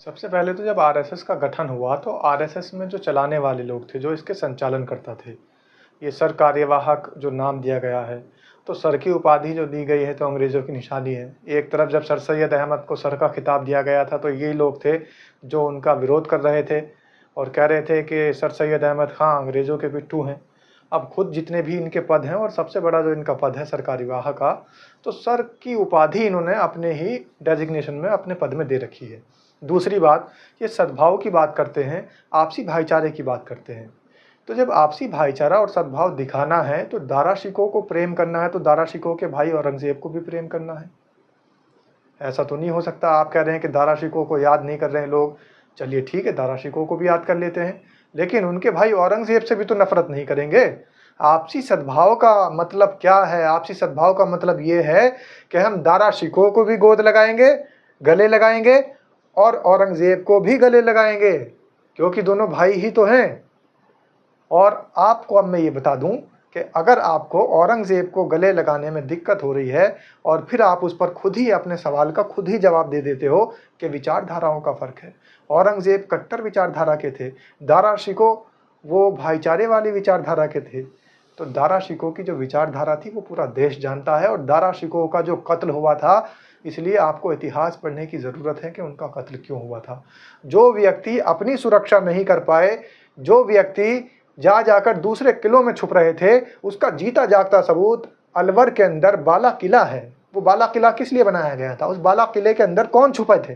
सबसे पहले तो जब आरएसएस का गठन हुआ तो आरएसएस में जो चलाने वाले लोग थे, जो इसके संचालन करता थे, ये सर कार्यवाहक जो नाम दिया गया है, तो सर की उपाधि जो दी गई है तो अंग्रेज़ों की निशानी है। एक तरफ जब सर सैयद अहमद को सर का खिताब दिया गया था तो ये लोग थे जो उनका विरोध कर रहे थे और कह रहे थे कि सर सैयद अहमद खां अंग्रेज़ों के पिट्ठू हैं। अब खुद जितने भी इनके पद हैं और सबसे बड़ा जो इनका पद है सर कार्यवाहक का, तो सर की उपाधि इन्होंने अपने ही डेजिग्नेशन में अपने पद में दे रखी है। दूसरी बात, ये सद्भाव की बात करते हैं, आपसी भाईचारे की बात करते हैं। तो जब आपसी भाईचारा और सद्भाव दिखाना है तो दारा शिकोह को प्रेम करना है, तो दारा शिकोह के भाई औरंगज़ेब को भी प्रेम करना है। ऐसा तो नहीं हो सकता आप कह रहे हैं कि दारा शिकोह को याद नहीं कर रहे हैं लोग। चलिए ठीक है, दारा शिकोह को भी याद कर लेते हैं, लेकिन उनके भाई औरंगज़ेब से भी तो नफरत नहीं करेंगे। आपसी सद्भाव का मतलब क्या है? आपसी सद्भाव का मतलब ये है कि हम दारा शिकोह को भी गोद लगाएंगे, गले लगाएंगे और औरंगज़ेब को भी गले लगाएंगे, क्योंकि दोनों भाई ही तो हैं। और आपको अब मैं ये बता दूं कि अगर आपको औरंगज़ेब को गले लगाने में दिक्कत हो रही है और फिर आप उस पर खुद ही अपने सवाल का खुद ही जवाब दे देते हो कि विचारधाराओं का फ़र्क है। औरंगज़ेब कट्टर विचारधारा के थे, दारा शिकोह वो भाईचारे वाली विचारधारा के थे। तो दारा शिकोह की जो विचारधारा थी वो पूरा देश जानता है, और दारा शिकोह का जो कत्ल हुआ था, इसलिए आपको इतिहास पढ़ने की ज़रूरत है कि उनका कत्ल क्यों हुआ था। जो व्यक्ति अपनी सुरक्षा नहीं कर पाए, जो व्यक्ति जाकर दूसरे किलों में छुप रहे थे, उसका जीता जागता सबूत अलवर के अंदर बाला किला है। वो बाला किला किस लिए बनाया गया था? उस बाला किले के अंदर कौन छुपे थे?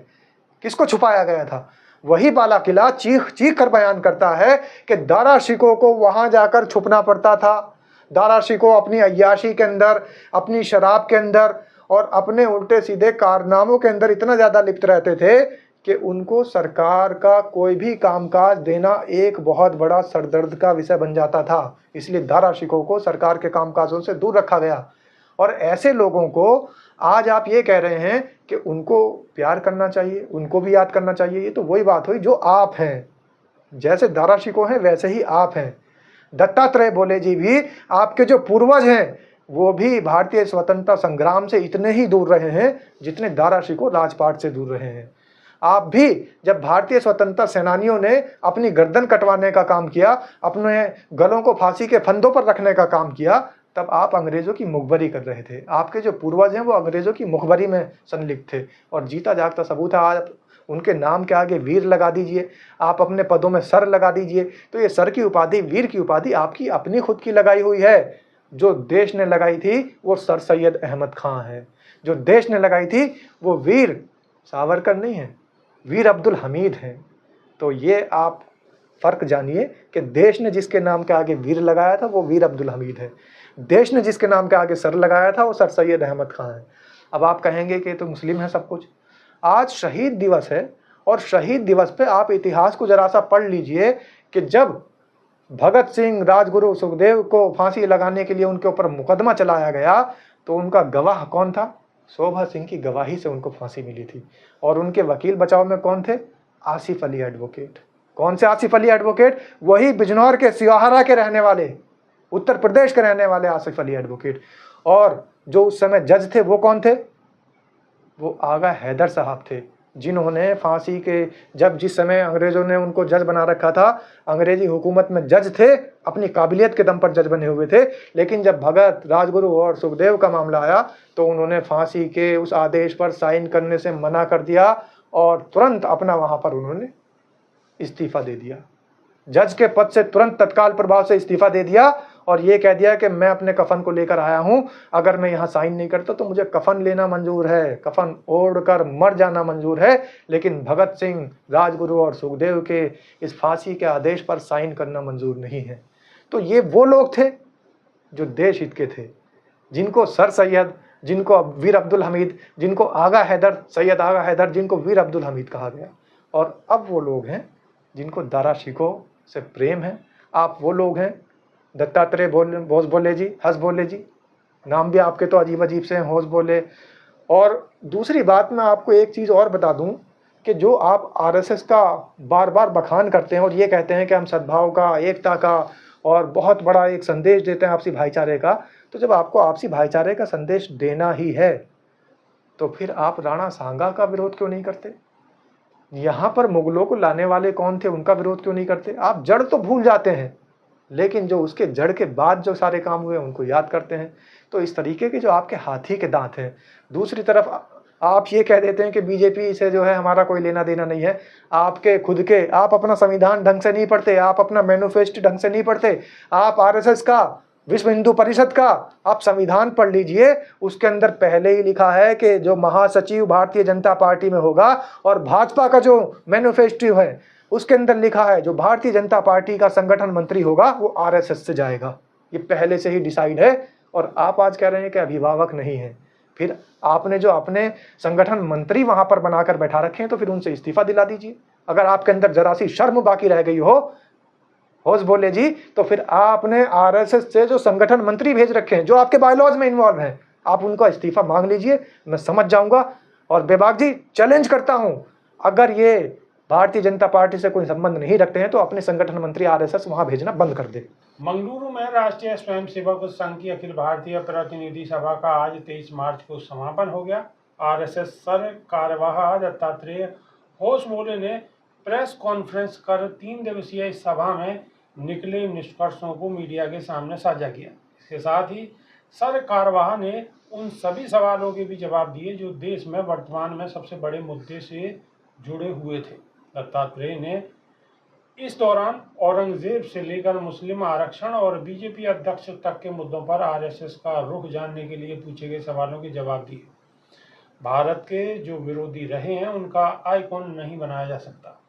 किसको छुपाया गया था? वही बाला किला चीख चीख कर बयान करता है कि दारा शिकोह को वहां जाकर छुपना पड़ता था। दारा शिकोह अपनी अय्याशी के अंदर, अपनी शराब के अंदर और अपने उल्टे सीधे कारनामों के अंदर इतना ज़्यादा लिप्त रहते थे कि उनको सरकार का कोई भी कामकाज देना एक बहुत बड़ा सरदर्द का विषय बन जाता था। इसलिए दारा शिकोह को सरकार के कामकाजों से दूर रखा गया। और ऐसे लोगों को आज आप ये कह रहे हैं कि उनको प्यार करना चाहिए, उनको भी याद करना चाहिए। ये तो वही बात हुई जो आप हैं। जैसे दारा शिकोह हैं वैसे ही आप हैं। दत्तात्रेय भोले जी भी आपके जो पूर्वज हैं, वो भी भारतीय स्वतंत्रता संग्राम से इतने ही दूर रहे हैं जितने दारा शिकोह राजपाट से दूर रहे हैं। आप भी जब भारतीय स्वतंत्रता सेनानियों ने अपनी गर्दन कटवाने का काम किया, अपने गलों को फांसी के फंदों पर रखने का काम किया, तब आप अंग्रेज़ों की मुखबरी कर रहे थे। आपके जो पूर्वज हैं वो अंग्रेज़ों की मुखबरी में संलिप्त थे, और जीता जागता सबूत है। आज उनके नाम के आगे वीर लगा दीजिए, आप अपने पदों में सर लगा दीजिए। तो ये सर की उपाधि, वीर की उपाधि आपकी अपनी खुद की लगाई हुई है। जो देश ने लगाई थी वो सर सैयद अहमद खां है। जो देश ने लगाई थी वो वीर सावरकर नहीं है, वीर अब्दुल हमीद हैं। तो ये आप फ़र्क जानिए कि देश ने जिसके नाम के आगे वीर लगाया था वो वीर अब्दुल हमीद है, देश ने जिसके नाम के आगे सर लगाया था वो सर सैयद अहमद खां है। अब आप कहेंगे कि तो मुस्लिम है सब कुछ। आज शहीद दिवस है, और शहीद दिवस पे आप इतिहास को जरा सा पढ़ लीजिए कि जब भगत सिंह, राजगुरु सुखदेव को फांसी लगाने के लिए उनके ऊपर मुकदमा चलाया गया तो उनका गवाह कौन था? शोभा सिंह की गवाही से उनको फांसी मिली थी। और उनके वकील बचाव में कौन थे? आसिफ अली एडवोकेट। कौन से आसिफ अली एडवोकेट? वही बिजनौर के सियाहरा के रहने वाले, उत्तर प्रदेश के रहने वाले आसिफ अली एडवोकेट। और जो उस समय जज थे वो कौन थे? वो आगा हैदर साहब थे, जिन्होंने फांसी के जिस समय अंग्रेज़ों ने उनको जज बना रखा था, अंग्रेजी हुकूमत में जज थे, अपनी काबिलियत के दम पर जज बने हुए थे, लेकिन जब भगत, राजगुरु और सुखदेव का मामला आया तो उन्होंने फांसी के उस आदेश पर साइन करने से मना कर दिया और तुरंत अपना वहाँ पर उन्होंने इस्तीफ़ा दे दिया। जज के पद से तुरंत तत्काल प्रभाव से इस्तीफ़ा दे दिया और ये कह दिया कि मैं अपने कफन को लेकर आया हूं, अगर मैं यहाँ साइन नहीं करता तो मुझे कफन लेना मंजूर है, कफन ओढ़कर मर जाना मंजूर है, लेकिन भगत सिंह, राजगुरु और सुखदेव के इस फांसी के आदेश पर साइन करना मंजूर नहीं है। तो ये वो लोग थे जो देश हित के थे, जिनको सर सैयद, जिनको वीर अब्दुल हमीद, जिनको आगा हैदर, सैयद आगा हैदर, जिनको वीर अब्दुल हमीद कहा गया। और अब वो लोग हैं जिनको दारा शिकोह से प्रेम है। आप वो लोग हैं, दत्तात्रेय बोस बोले जी, हंस बोले जी, नाम भी आपके तो अजीब अजीब से हैं, होश बोले। और दूसरी बात मैं आपको एक चीज़ और बता दूं कि जो आप आरएसएस का बार बार बखान करते हैं और ये कहते हैं कि हम सद्भाव का, एकता का और बहुत बड़ा एक संदेश देते हैं आपसी भाईचारे का, तो जब आपको आपसी भाईचारे का संदेश देना ही है तो फिर आप राणा सांगा का विरोध क्यों नहीं करते? यहाँ पर मुगलों को लाने वाले कौन थे, उनका विरोध क्यों नहीं करते? आप जड़ तो भूल जाते हैं, लेकिन जो उसके जड़ के बाद जो सारे काम हुए उनको याद करते हैं। तो इस तरीके के जो आपके हाथी के दांत हैं। दूसरी तरफ आप ये कह देते हैं कि बीजेपी से जो है हमारा कोई लेना देना नहीं है। आपके खुद के, आप अपना संविधान ढंग से नहीं पढ़ते, आप अपना मैनिफेस्टो ढंग से नहीं पढ़ते, आप आरएसएस का, विश्व हिंदू परिषद का आप संविधान पढ़ लीजिए। उसके अंदर पहले ही लिखा है कि जो महासचिव भारतीय जनता पार्टी में होगा, और भाजपा का जो मैनिफेस्टो है उसके अंदर लिखा है जो भारतीय जनता पार्टी का संगठन मंत्री होगा वो आरएसएस से जाएगा। ये पहले से ही डिसाइड है। और आप आज कह रहे हैं कि अभिभावक नहीं है। फिर आपने जो अपने संगठन मंत्री वहां पर बनाकर बैठा रखे हैं, तो फिर उनसे इस्तीफा दिला दीजिए। अगर आपके अंदर जरा सी शर्म बाकी रह गई हो, होश बोले जी, तो फिर आपने आरएसएस से जो संगठन मंत्री भेज रखे हैं, जो आपके बायलॉज में इन्वॉल्व हैं, आप उनका इस्तीफा मांग लीजिए, मैं समझ जाऊंगा। और बेबाक जी, चैलेंज करता हूं, अगर ये भारतीय जनता पार्टी से कोई संबंध नहीं रखते हैं तो अपने संगठन मंत्री आरएसएस वहां भेजना बंद कर दे। मंगलुरु में राष्ट्रीय स्वयंसेवक संघ की अखिल भारतीय प्रतिनिधि सभा का आज 23 मार्च को समापन हो गया। आरएसएस सर कार्यवाह दत्तात्रेय होसबोले ने प्रेस कॉन्फ्रेंस कर 3 दिवसीय इस सभा में निकले निष्कर्षों को मीडिया के सामने साझा किया। इसके साथ ही सर कार्यवाह ने उन सभी सवालों के भी जवाब दिए जो देश में वर्तमान में सबसे बड़े मुद्दे से जुड़े हुए थे। दत्तात्रेय ने इस दौरान औरंगजेब से लेकर मुस्लिम आरक्षण और बीजेपी अध्यक्ष तक के मुद्दों पर आरएसएस का रुख जानने के लिए पूछे गए सवालों के जवाब दिए। भारत के जो विरोधी रहे हैं उनका आइकॉन नहीं बनाया जा सकता।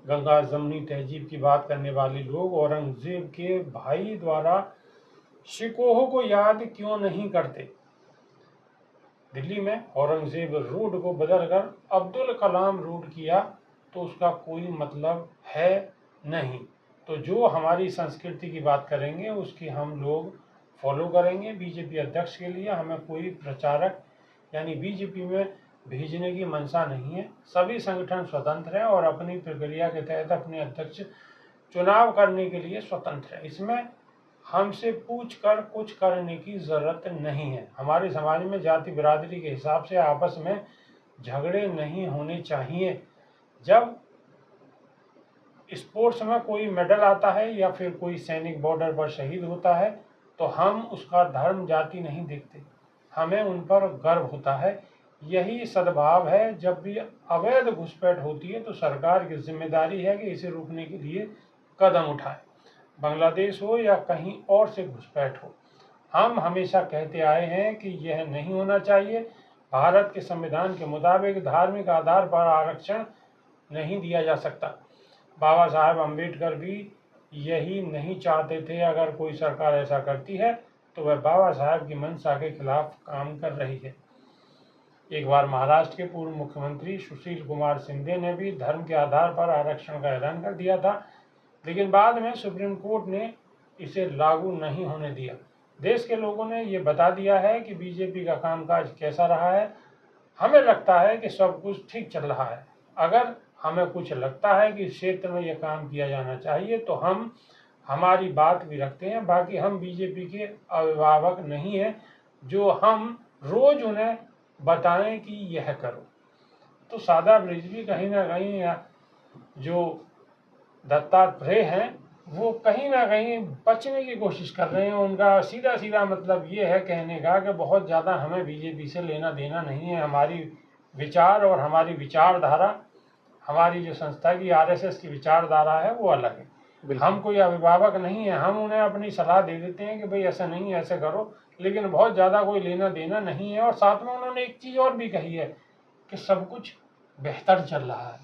गंगा जमनी तहजीब की बात करने वाले लोग औरंगजेब के भाई द्वारा शिकोह को याद क्यों नहीं करते? दिल्ली में औरंगजेब रोड को बदलकर अब्दुल कलाम रोड किया तो उसका कोई मतलब है नहीं। तो जो हमारी संस्कृति की बात करेंगे उसकी हम लोग फॉलो करेंगे। बीजेपी अध्यक्ष के लिए हमें कोई प्रचारक यानी बीजेपी में भेजने की मंशा नहीं है। सभी संगठन स्वतंत्र हैं और अपनी प्रक्रिया के तहत अपने अध्यक्ष चुनाव करने के लिए स्वतंत्र है। इसमें हमसे पूछ कर कुछ करने की जरूरत नहीं है। हमारे समाज में जाति बिरादरी के हिसाब से आपस में झगड़े नहीं होने चाहिए। जब स्पोर्ट्स में कोई मेडल आता है या फिर कोई सैनिक बॉर्डर पर शहीद होता है तो हम उसका धर्म जाति नहीं देखते, हमें उन पर गर्व होता है। यही सद्भाव है। जब भी अवैध घुसपैठ होती है तो सरकार की जिम्मेदारी है कि इसे रोकने के लिए कदम उठाए, बांग्लादेश हो या कहीं और से घुसपैठ हो। हम हमेशा कहते आए हैं कि यह नहीं होना चाहिए। भारत के संविधान के मुताबिक धार्मिक आधार पर आरक्षण नहीं दिया जा सकता। बाबा साहब अम्बेडकर भी यही नहीं चाहते थे। अगर कोई सरकार ऐसा करती है तो वह बाबा साहब की मंशा के खिलाफ काम कर रही है। एक बार महाराष्ट्र के पूर्व मुख्यमंत्री सुशील कुमार शिंदे ने भी धर्म के आधार पर आरक्षण का ऐलान कर दिया था, लेकिन बाद में सुप्रीम कोर्ट ने इसे लागू नहीं होने दिया। देश के लोगों ने ये बता दिया है कि बीजेपी का कामकाज कैसा रहा है। हमें लगता है कि सब कुछ ठीक चल रहा है। अगर हमें कुछ लगता है कि इस क्षेत्र में यह काम किया जाना चाहिए तो हम हमारी बात भी रखते हैं। बाकी हम बीजेपी के अभिभावक नहीं हैं जो हम रोज उन्हें बताएं कि यह करो। तो शादाब रिजवी कहीं ना कहीं जो दत्तात्रेय हैं वो कहीं ना कहीं बचने की कोशिश कर रहे हैं। उनका सीधा सीधा मतलब ये है कहने का कि बहुत ज़्यादा हमें बीजेपी से लेना देना नहीं है। हमारी विचार और हमारी विचारधारा, हमारी जो संस्था की आरएसएस की विचारधारा है वो अलग है। हम कोई अभिभावक नहीं है। हम उन्हें अपनी सलाह दे देते हैं कि भाई ऐसा नहीं, ऐसे करो, लेकिन बहुत ज़्यादा कोई लेना देना नहीं है। और साथ में उन्होंने एक चीज़ और भी कही है कि सब कुछ बेहतर चल रहा है।